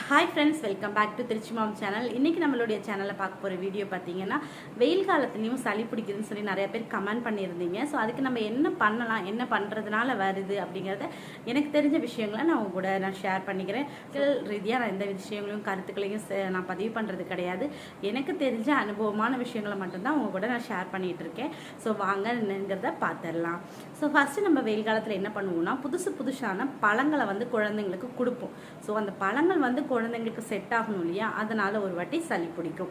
Hi friends, welcome back to Trichy mom channel. இன்றைக்கி நம்மளுடைய சேனலில் பார்க்க போகிற வீடியோ பார்த்தீங்கன்னா, வெயில் காலத்துலேயும் சளி பிடிக்குதுன்னு சொல்லி நிறைய பேர் கமெண்ட் பண்ணியிருந்தீங்க. ஸோ அதுக்கு நம்ம என்ன பண்ணலாம், என்ன பண்ணுறதுனால வருது அப்படிங்கிறத எனக்கு தெரிஞ்ச விஷயங்களை நான் உங்க கூட ஷேர் பண்ணிக்கிறேன். ரீதியாக நான் எந்த விஷயங்களையும் கருத்துக்களையும் நான் பதிவு பண்ணுறது கிடையாது. எனக்கு தெரிஞ்ச அனுபவமான விஷயங்களை மட்டும்தான் உங்க கூட நான் ஷேர் பண்ணிகிட்டு இருக்கேன். ஸோ வாங்க என்னங்கிறத பார்த்துடலாம். ஸோ ஃபஸ்ட்டு நம்ம வெயில் காலத்தில் என்ன பண்ணுவோம்னா, புதுசான பழங்களை வந்து குழந்தைங்களுக்கு கொடுப்போம். ஸோ அந்த பழங்கள் வந்து குழந்தைங்களுக்கு செட் ஆகணும் இல்லையா, அதனால் ஒரு வாட்டி சளி பிடிக்கும்.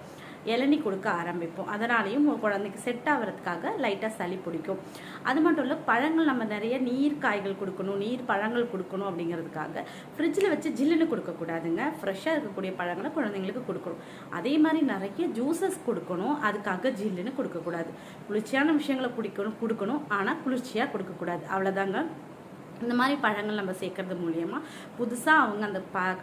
இளநீ கொடுக்க ஆரம்பிப்போம். அதனாலையும் குழந்தைக்கு செட் ஆகிறதுக்காக லைட்டாக சளி பிடிக்கும். அது மட்டும் இல்லை, பழங்கள் நம்ம நிறைய நீர் காய்கள் கொடுக்கணும், நீர் பழங்கள் கொடுக்கணும் அப்படிங்கிறதுக்காக ஃப்ரிட்ஜில் வச்சு ஜில்லுன்னு கொடுக்கக்கூடாதுங்க. ஃப்ரெஷ்ஷாக இருக்கக்கூடிய பழங்களை குழந்தைங்களுக்கு கொடுக்கணும். அதே மாதிரி நிறைய ஜூஸஸ் கொடுக்கணும், அதுக்காக ஜில்லுன்னு கொடுக்கக்கூடாது. குளிர்ச்சியான விஷயங்களை கொடுக்கணும், ஆனால் குளிர்ச்சியாக கொடுக்கக்கூடாது. அவ்வளோதாங்க. இந்த மாதிரி பழங்கள் நம்ம சேர்க்கறது மூலயமா புதுசாக அவங்க அந்த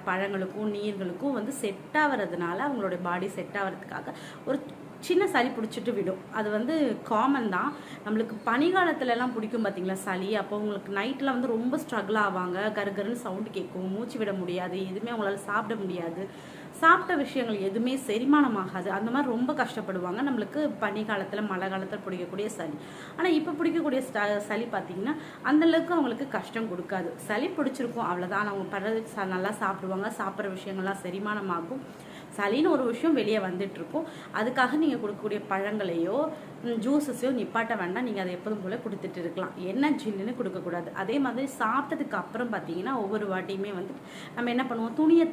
பழங்களுக்கும் நீர்களுக்கும் வந்து செட் ஆகிறதுனால அவங்களோட பாடி செட் ஆகிறதுக்காக ஒரு சின்ன சளி பிடிச்சிட்டு விடும். அது வந்து காமன் தான். நம்மளுக்கு பனிகாலத்துலலாம் பிடிக்கும் பார்த்தீங்களா சளி. அப்போ உங்களுக்கு நைட்டில் வந்து ரொம்ப ஸ்ட்ரகிள் ஆவாங்க. கருகருன்னு சவுண்டு கேட்கும், மூச்சு விட முடியாது, எதுவுமே அவங்களால சாப்பிட முடியாது, சாப்பிட்ட விஷயங்கள் எதுவுமே செரிமானம் ஆகாது. அந்த மாதிரி ரொம்ப கஷ்டப்படுவாங்க. நம்மளுக்கு பனிக்காலத்தில் மழை காலத்தில் பிடிக்கக்கூடிய சளி. ஆனால் இப்போ பிடிக்கக்கூடிய சளி பார்த்திங்கன்னா அந்தளவுக்கு அவங்களுக்கு கஷ்டம் கொடுக்காது. சளி பிடிச்சிருக்கும் அவ்வளோதான். அவங்க படுறது நல்லா சாப்பிடுவாங்க, சாப்பிட்ற விஷயங்கள்லாம் செரிமானம் ஆகும். சளின்னு ஒரு விஷயம் வெளியே வந்துட்டுருக்கும். அதுக்காக நீங்கள் கொடுக்கக்கூடிய பழங்களையோ ஜூஸஸையோ நிப்பாட்ட வேண்டாம். நீங்கள் அதை எப்போதும் போல் கொடுத்துட்டு இருக்கலாம். என்ன ஜில்லுன்னு கொடுக்கக்கூடாது. அதே மாதிரி சாப்பிட்டதுக்கு அப்புறம் பார்த்தீங்கன்னா ஒவ்வொரு வாட்டியுமே வந்து நம்ம என்ன பண்ணுவோம், துணியை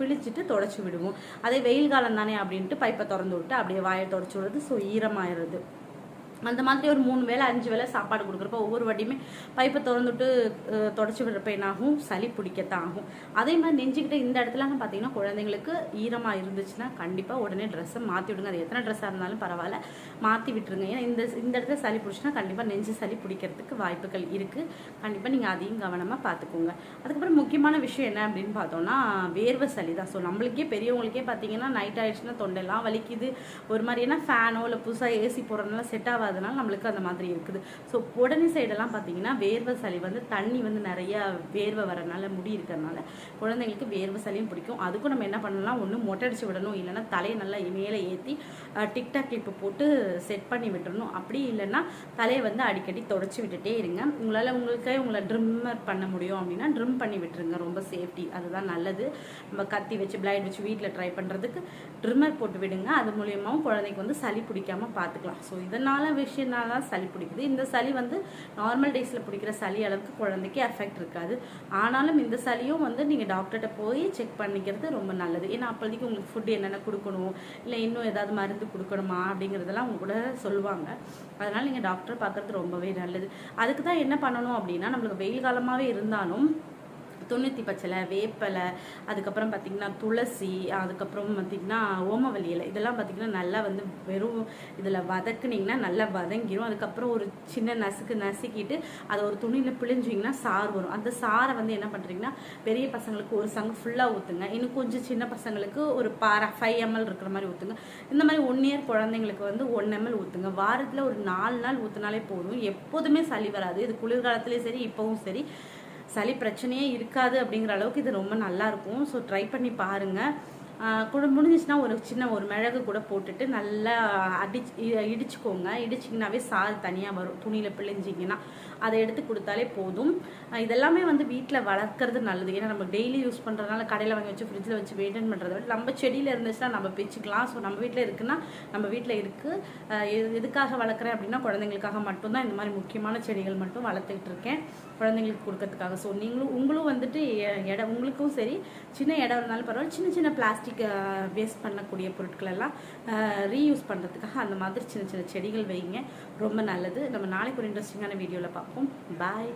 பிழிச்சிட்டு தொடச்சி விடுவோம். அதே வெயில் காலம் தானே அப்படின்ட்டு பைப்பை திறந்து விட்டு அப்படியே வாயை தொடச்சி விடுறது. ஸோ ஈரமாயிடுது. அந்த மாதிரி ஒரு 3 வேளை 5 வேளை சாப்பாடு கொடுக்குறப்ப ஒவ்வொரு வாட்டியுமே பைப்பை திறந்துட்டு தொடச்சி விடுறப்ப என்னாகும், சளி பிடிக்கத்தான் ஆகும். அதே மாதிரி நெஞ்சுக்கிட்ட இந்த இடத்துலலாம் பார்த்தீங்கன்னா குழந்தைங்களுக்கு ஈரமாக இருந்துச்சுன்னா கண்டிப்பாக உடனே ட்ரெஸ்ஸை மாற்றி விடுங்க. அது எத்தனை ட்ரெஸ்ஸாக இருந்தாலும் பரவாயில்ல, மாற்றி விட்டுருங்க. ஏன்னா இந்த இடத்துல சளி பிடிச்சின்னா கண்டிப்பாக நெஞ்சு சளி பிடிக்கிறதுக்கு வாய்ப்புகள் இருக்குது. கண்டிப்பாக நீங்கள் அதையும் கவனமாக பார்த்துக்கோங்க. அதுக்கப்புறம் முக்கியமான விஷயம் என்ன அப்படின்னு பார்த்தோம்னா, வேர்வை சளி தான். ஸோ நம்மளுக்கே பெரியவங்களுக்கே பார்த்தீங்கன்னா நைட் ஆயிடுச்சுன்னா தொண்டெல்லாம் வலிக்குது ஒரு மாதிரி. ஏன்னா ஃபேனோ இல்லை புதுசாக ஏசி போடுறதுனால செட் ஆகாது, அதனால நம்மளுக்கு அந்த மாதிரி இருக்குது. ஸோ உடனே சைடெல்லாம் பார்த்தீங்கன்னா வேர்வை சளி வந்து தண்ணி வந்து நிறைய வேர்வை வரனால முடி இருக்கிறதுனால குழந்தைங்களுக்கு வேர்வை சளியும் பிடிக்கும். அதுக்கும் நம்ம என்ன பண்ணலாம், ஒன்று மொட்டை அடிச்சு விடணும், இல்லைன்னா தலையை நல்லா மேலே ஏற்றி டிக்டாக் கிளிப்பு போட்டு செட் பண்ணி விட்டுறணும். அப்படி இல்லைன்னா தலையை வந்து அடிக்கடி தொடச்சி விட்டுட்டே இருங்க. உங்களை ட்ரிம்மர் பண்ண முடியும் அப்படின்னா ட்ரிம் பண்ணி விட்டுருங்க. ரொம்ப சேஃப்டி, அதுதான் நல்லது. நம்ம கத்தி வச்சு பிளைட் வச்சு வீட்டில் ட்ரை பண்ணுறதுக்கு ட்ரிம்மர் போட்டு விடுங்க. அது மூலியமாகவும் குழந்தைக்கு வந்து சளி பிடிக்காமல் பார்த்துக்கலாம். ஸோ இதனால் விஷயனால தான் சளி பிடிக்குது. இந்த சளி வந்து நார்மல் டேஸில் பிடிக்கிற சளி அளவுக்கு குழந்தைக்கு எஃபெக்ட் இருக்காது. ஆனாலும் இந்த சளியும் வந்து நீங்கள் டாக்டர்கிட்ட போய் செக் பண்ணிக்கிறது ரொம்ப நல்லது. ஏன்னா அப்போதைக்கு உங்களுக்கு ஃபுட் என்னென்ன கொடுக்கணும், இல்லை இன்னும் ஏதாவது மருந்து கொடுக்கணுமா அப்படிங்கிறதெல்லாம் அவங்க கூட சொல்லுவாங்க. அதனால் நீங்கள் டாக்டரை பார்க்குறது ரொம்பவே நல்லது. அதுக்கு தான் என்ன பண்ணணும் அப்படின்னா, நம்மளுக்கு வெயில் காலமாகவே இருந்தாலும் தொண்ணூற்றி பச்சலை, வேப்பலை, அதுக்கப்புறம் பார்த்திங்கன்னா துளசி, அதுக்கப்புறம் பார்த்திங்கன்னா ஓமவல்லி இலை, இதெல்லாம் பார்த்திங்கன்னா நல்லா வந்து வெறும் இதில் வதக்குனிங்கன்னா நல்லா வதங்கிடும். அதுக்கப்புறம் ஒரு சின்ன நசுக்கிட்டு அதை ஒரு துணியில் பிழிஞ்சிங்கன்னா சாறு வரும். அந்த சாரை வந்து என்ன பண்ணுறீங்கன்னா, பெரிய பசங்களுக்கு ஒரு சங்கு ஃபுல்லாக ஊற்றுங்க. இன்னும் கொஞ்சம் சின்ன பசங்களுக்கு ஒரு 5 ml இருக்கிற மாதிரி ஊற்றுங்க. இந்த மாதிரி 1 year குழந்தைங்களுக்கு வந்து 1 ml ஊற்றுங்க. வாரத்தில் ஒரு 4 நாள் ஊற்றினாலே போதும். எப்போதுமே சளி வராது. இது குளிர்காலத்துலேயும் சரி இப்போவும் சரி சளி பிரச்சனையே இருக்காது. அப்படிங்கிற அளவுக்கு இது ரொம்ப நல்லாயிருக்கும். ஸோ ட்ரை பண்ணி பாருங்கள். கூட முடிஞ்சிச்சுன்னா ஒரு மிளகு கூட போட்டுட்டு நல்லா இடிச்சுக்கோங்க. இடிச்சிங்கனாவே சாறு தனியாக வரும். துணியில் பிழிஞ்சிங்கன்னா அதை எடுத்து கொடுத்தாலே போதும். இதெல்லாமே வந்து வீட்டில் வளர்க்குறது நல்லது. ஏன்னா நம்ம டெய்லி யூஸ் பண்ணுறதுனால கடையில் வாங்கி வச்சு ஃப்ரிட்ஜில் வச்சு மெயின்டைன் பண்ணுறத விட நம்ம செடியில் இருந்துச்சுன்னா நம்ம பிச்சுக்கலாம். ஸோ நம்ம வீட்டில் இருக்குன்னா நம்ம வீட்டில் இருக்குது. எதுக்காக வளர்க்குறேன் அப்படின்னா குழந்தைங்களுக்காக மட்டும்தான் இந்த மாதிரி முக்கியமான செடிகள் மட்டும் வளர்த்துக்கிட்டு இருக்கேன், குழந்தைங்களுக்கு கொடுக்கறதுக்காக. ஸோ உங்களும் வந்துட்டு உங்களுக்கும் சரி சின்ன இடம் இருந்தாலும் பரவாயில்ல, சின்ன சின்ன பிளாஸ்டிக் வேஸ்ட் பண்ணக்கூடிய பொருட்கள் எல்லாம் ரீயூஸ் பண்ணுறதுக்காக அந்த மாதிரி சின்ன சின்ன செடிகள் வைங்க. ரொம்ப நல்லது. நம்ம நாளைக்கு ஒரு இன்ட்ரெஸ்டிங்கான வீடியோவில் பார்ப்போம். பாய்.